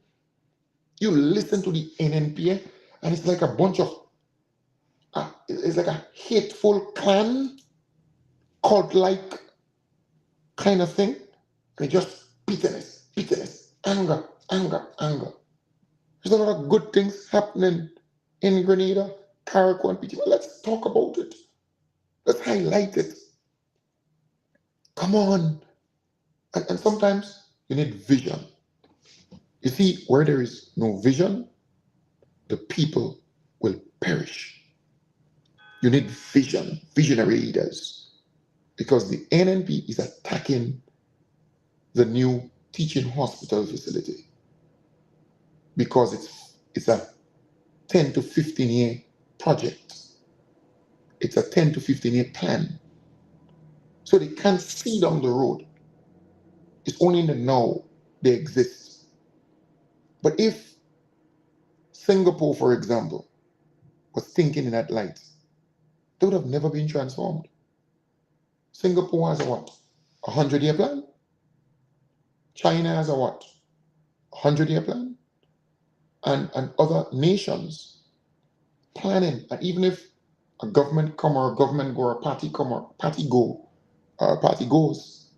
You listen to the NNP, and it's like a bunch of, it's like a hateful clan, cult-like kind of thing. And it's just bitterness, anger. There's a lot of good things happening in Grenada, Carriacou, and Petite. Let's talk about it. Let's highlight it. Come on. And sometimes you need vision. You see, where there is no vision, the people will perish. You need vision, visionary leaders, because the NNP is attacking the new teaching hospital facility because it's a 10 to 15 year project. It's a 10 to 15 year plan. So they can't see down the road. It's only in the now they exist. But if Singapore, for example, was thinking in that light, they would have never been transformed. Singapore has a what? 100-year plan? China has a what? 100-year plan? And other nations planning. And even if a government come or a government go or a party come or a party go or a party goes,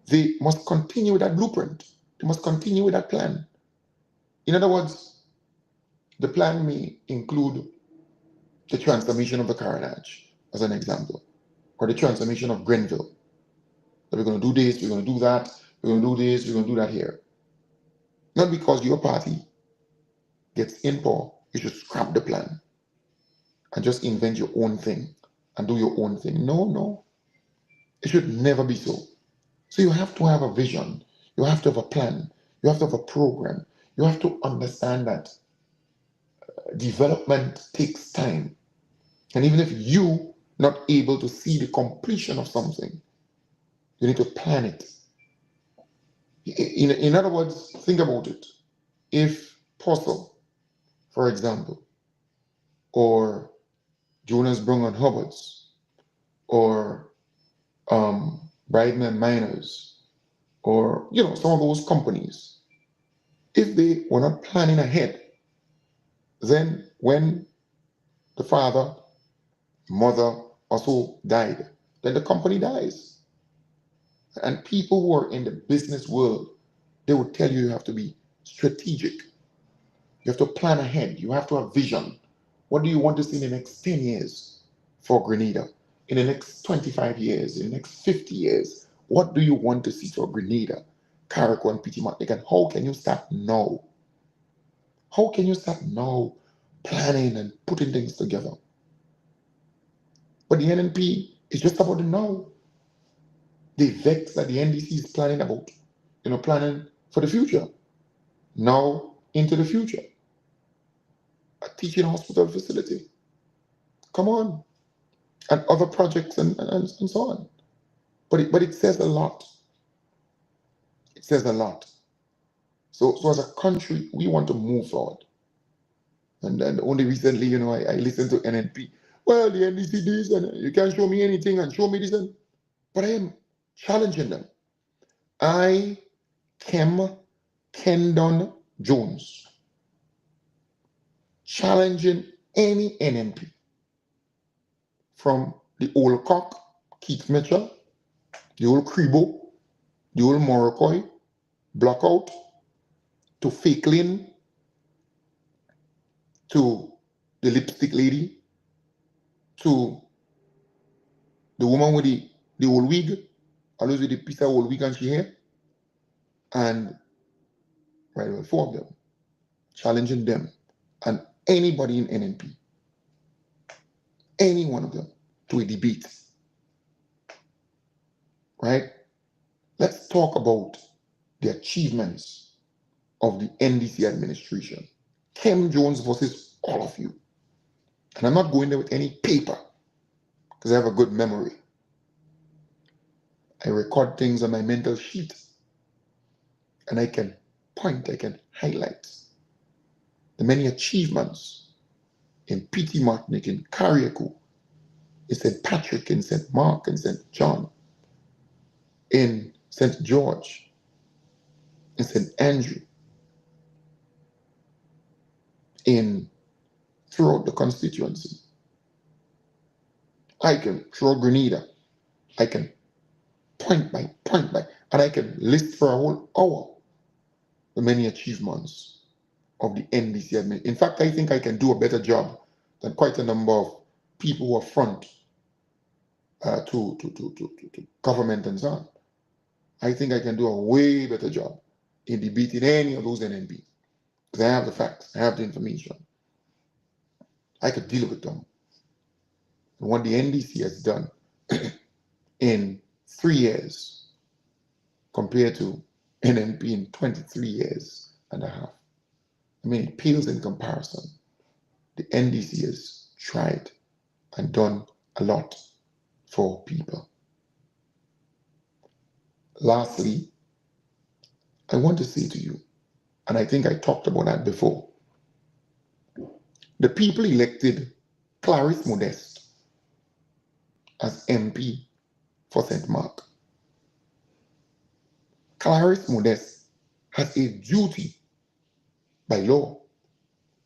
they must continue with that blueprint. They must continue with that plan. In other words, the plan may include the transformation of the Carnage, as an example, or the transformation of Grenville. That we're going to do this, we're going to do that, we're going to do this, we're going to do that here. Not because your party gets in power, you should scrap the plan and just invent your own thing and do your own thing. No, no. It should never be so. So you have to have a vision. You have to have a plan. You have to have a program. You have to understand that development takes time. And even if you not able to see the completion of something, you need to plan it. In other words, think about it. If Postle, for example, or Jonas Brung and Hubbards, or Brightman Miners, or some of those companies, if they were not planning ahead, then when the father, mother also died, then the company dies. And people who are in the business world, they would tell you have to be strategic. You have to plan ahead. You have to have vision. What do you want to see in the next 10 years for Grenada? In the next 25 years, in the next 50 years? What do you want to see for Grenada, Carriacou, and PT Martinique? And how can you start now? How can you start now planning and putting things together? But the NNP is just about the now. The vex that the NDC is planning about, planning for the future. Now into the future. A teaching hospital facility. Come on. And other projects and so on. But it says a lot. It says a lot. So as a country, we want to move forward. And then only recently, I listened to NNP. Well, the NDC this, and you can't show me anything and show me this. But I am challenging them. I, Kendon Jones, challenging any NNP from the old cock, Keith Mitchell, the old Kribo, the old Moroccoy, Blockout, to Fake Lynn, to the lipstick lady, to the woman with the old wig, always with the piece of old wig and she hair, and right, well, 4 of them, challenging them and anybody in NNP, any one of them, to a debate. Right? Let's talk about the achievements of the NDC administration. Kem Jones versus all of you. And I'm not going there with any paper because I have a good memory. I record things on my mental sheet and I can point, I can highlight the many achievements in PT Martinique, in Carriacou, in St. Patrick, in St. Mark, in St. John, in St. George, in St. Andrew, throughout the constituency. I can, throughout Grenada, I can point by, and I can list for a whole hour the many achievements of the NDC admin. In fact, I think I can do a better job than quite a number of people who are front to government and so on. I think I can do a way better job in debating any of those NNP because I have the facts, I have the information. I could deal with them. And what the NDC has done in 3 years compared to NMP in 23 years and a half. I mean, it pales in comparison. The NDC has tried and done a lot for people. Lastly, I want to say to you, and I think I talked about that before, the people elected Clarice Modeste as MP for St. Mark. Clarice Modeste has a duty by law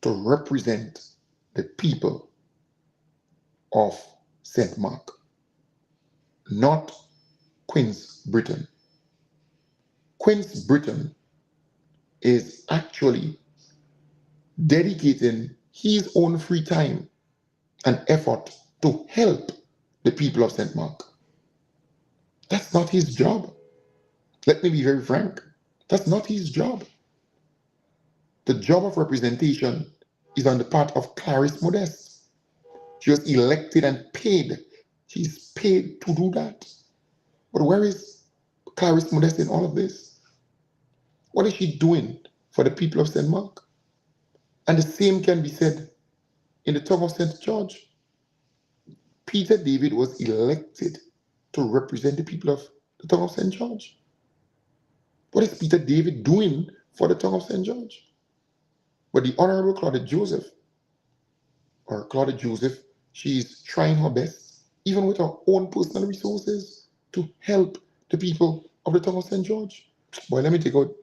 to represent the people of St. Mark, not Queen's Britain. Queen's Britain is actually dedicating his own free time and effort to help the people of St. Mark. That's not his job. Let me be very frank. That's not his job. The job of representation is on the part of Clarice Modeste. She was elected and paid. She's paid to do that. But where is Clarice Modeste in all of this? What is she doing for the people of St. Mark? And the same can be said in the town of St. George. Peter David was elected to represent the people of the town of St. George. What is Peter David doing for the town of St. George? But the Honorable Claudette Joseph, she's trying her best, even with her own personal resources, to help the people of the town of St. George. Boy, let me take out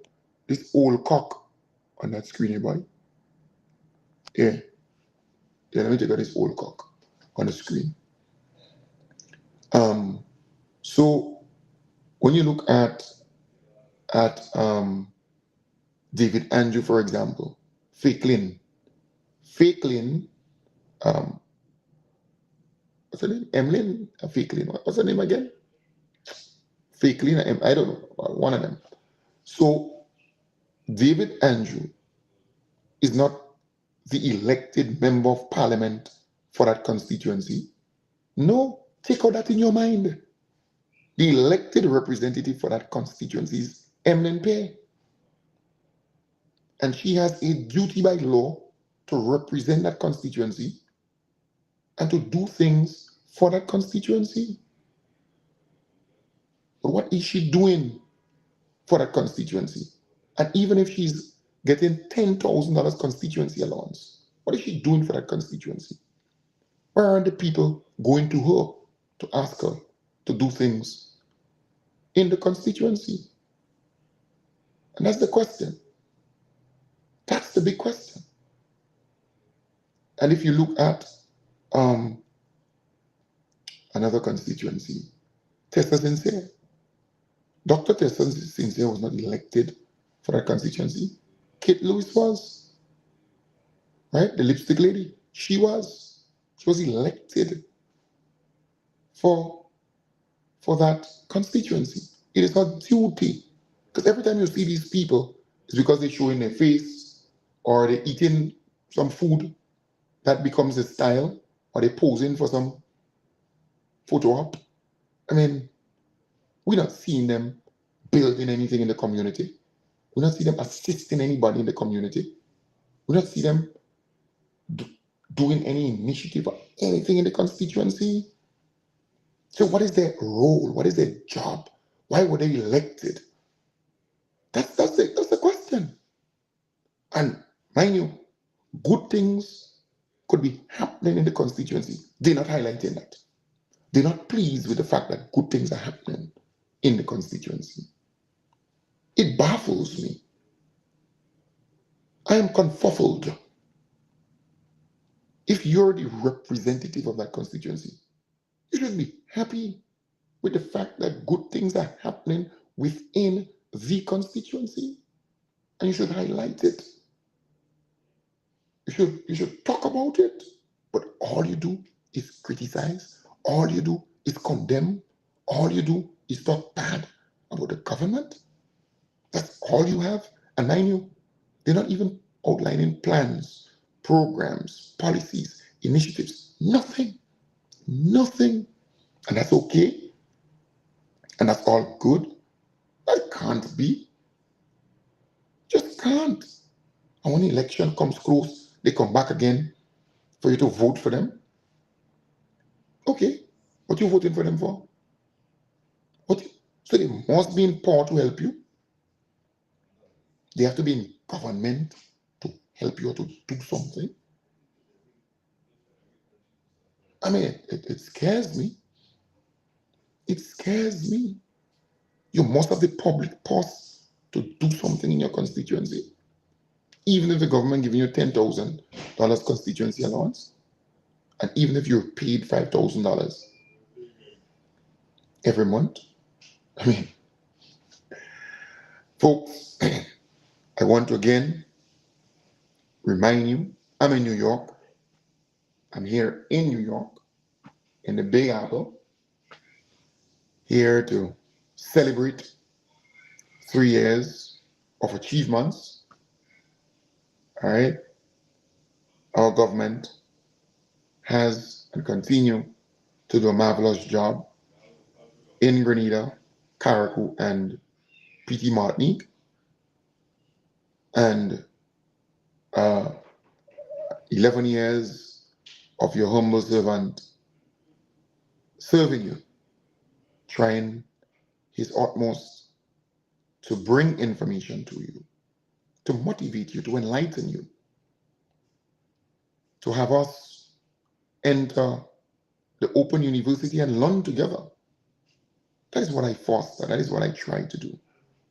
this old cock on that screen here, boy. Yeah, let me take out this old cock on the screen. So when you look at David Andrew, for example, Fakelin, what's her name? Emlyn, Fakelin. What's her name again? Fakelin, I don't know, one of them. So David Andrew is not the elected member of parliament for that constituency. No, take all that in your mind. The elected representative for that constituency is Emlyn Pay. And she has a duty by law to represent that constituency and to do things for that constituency. But what is she doing for that constituency? And even if she's getting $10,000 constituency allowance, what is she doing for that constituency? Where are the people going to her to ask her to do things in the constituency? And that's the question. That's the big question. And if you look at another constituency, Tessa Sincere. Dr. Tessa Sincere was not elected for that constituency. Kate Lewis was, right? The lipstick lady, she was elected for that constituency. It is her duty. Because every time you see these people, it's because they're showing their face or they're eating some food that becomes a style, or they're posing for some photo op. I mean, we're not seeing them building anything in the community. We're not seeing them assisting anybody in the community. We're not seeing them doing any initiative or anything in the constituency. So what is their role? What is their job? Why were they elected? That's the question. And mind you, good things could be happening in the constituency. They're not highlighting that. They're not pleased with the fact that good things are happening in the constituency. It baffles me. I am confuffled. If you're the representative of that constituency, you should be happy with the fact that good things are happening within the constituency, and you should highlight it. You should talk about it, but all you do is criticize. All you do is condemn. All you do is talk bad about the government. That's all you have. And mind you, they're not even outlining plans, programs, policies, initiatives. Nothing. Nothing. And that's okay. And that's all good. That can't be. Just can't. And when the election comes close, they come back again for you to vote for them. Okay. What you voting for them for? So they must be in power to help you. They have to be in government to help you to do something. I mean, it scares me. It scares me. You must have the public purse to do something in your constituency. Even if the government giving you $10,000 constituency allowance, and even if you're paid $5,000 every month. I mean, folks, I want to again remind you, I'm in New York. I'm here in New York, in the Big Apple, here to celebrate 3 years of achievements. All right. Our government has and continue to do a marvelous job in Grenada, Carriacou, and PT Martinique. And 11 years of your humble servant serving you, trying his utmost to bring information to you, to motivate you, to enlighten you, to have us enter the Open University and learn together. That is what I foster. That is what I try to do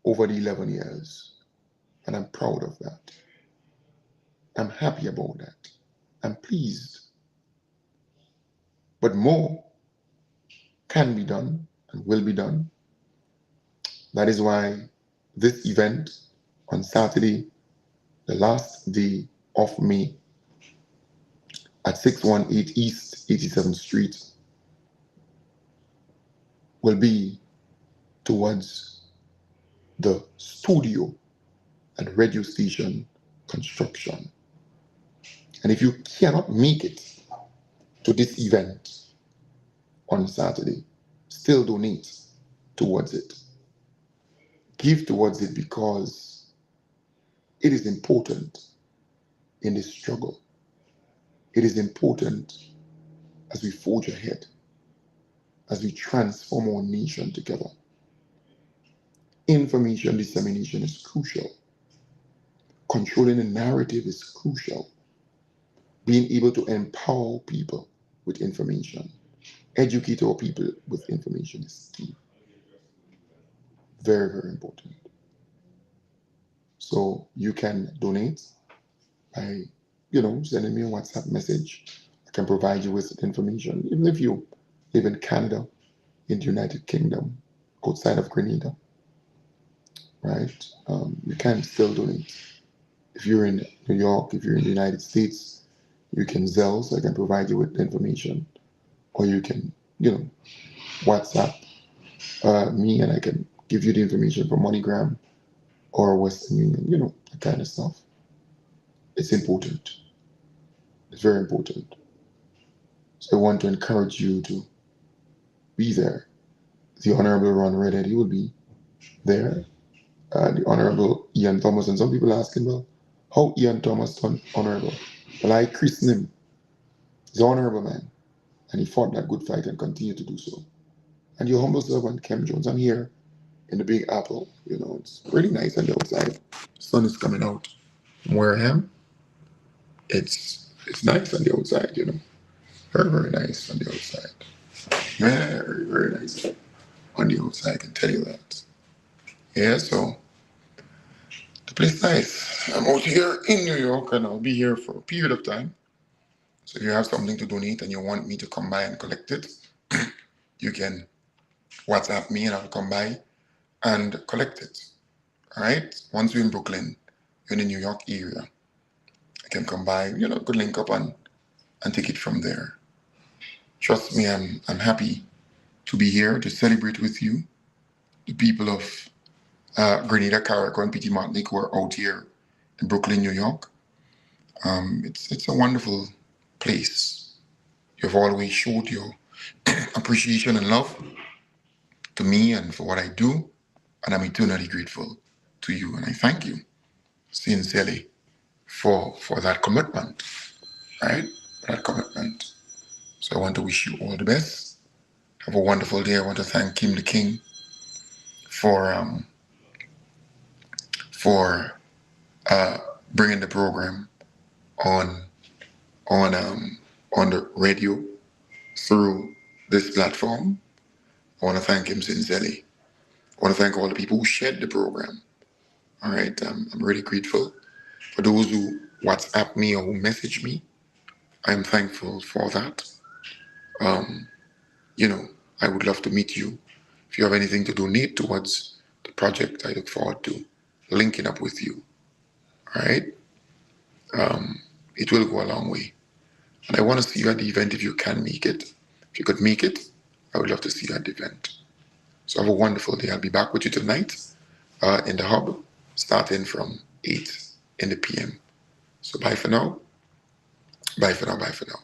over the 11 years. And I'm proud of that. I'm happy about that. I'm pleased. But more can be done and will be done. That is why this event on Saturday, the last day of May, at 618 East 87th Street, will be towards the studio and radio station construction. And if you cannot make it to this event on Saturday, still donate towards it. Give towards it because it is important in this struggle. It is important as we forge ahead, as we transform our nation together. Information dissemination is crucial. Controlling the narrative is crucial. Being able to empower people with information, educate our people with information is key. Very, very important. So you can donate by, sending me a WhatsApp message. I can provide you with information. Even if you live in Canada, in the United Kingdom, outside of Grenada, right? You can still donate. If you're in New York, if you're in the United States, you can Zelle, so I can provide you with information. Or you can, WhatsApp me and I can give you the information for MoneyGram or Western Union, that kind of stuff. It's important. It's very important. So I want to encourage you to be there. The Honorable Ron Redhead, he will be there. The Honorable Ian Thomas, and some people asking, well, how Ian Thomas turned honorable? Well, I christen him. He's an honorable man, and he fought that good fight and continue to do so. And your humble servant, Kem Jones, I'm here in the Big Apple. It's really nice on the outside. The sun is coming out from where I am. It's nice on the outside, Very, very nice on the outside. Very, very nice on the outside, I can tell you that. Yeah, so the place is nice. I'm out here in New York and I'll be here for a period of time. So if you have something to donate and you want me to come by and collect it, you can WhatsApp me and I'll come by and collect it. All right? Once you're in Brooklyn, you're in the New York area, I can come by, could link up and take it from there. Trust me, I'm happy to be here to celebrate with you, the people of Grenada, Carriacou, and PT Martinique who are out here in Brooklyn, New York. It's a wonderful place. You've always showed your appreciation and love to me and for what I do, and I'm eternally grateful to you. And I thank you sincerely for that commitment, right? That commitment. So I want to wish you all the best. Have a wonderful day. I want to thank Kim the King for bringing the program on on um, on the radio through this platform. I want to thank him sincerely. I want to thank all the people who shared the program. All right, I'm really grateful for those who WhatsApp me or who message me. I'm thankful for that. You know, I would love to meet you. If you have anything to donate towards the project, I look forward to linking up with you. All right, it will go a long way. And I want to see you at the event if you can make it. If you could make it, I would love to see you at the event. So have a wonderful day. I'll be back with you tonight in the hub, starting from 8 in the PM. So bye for now. Bye for now. Bye for now.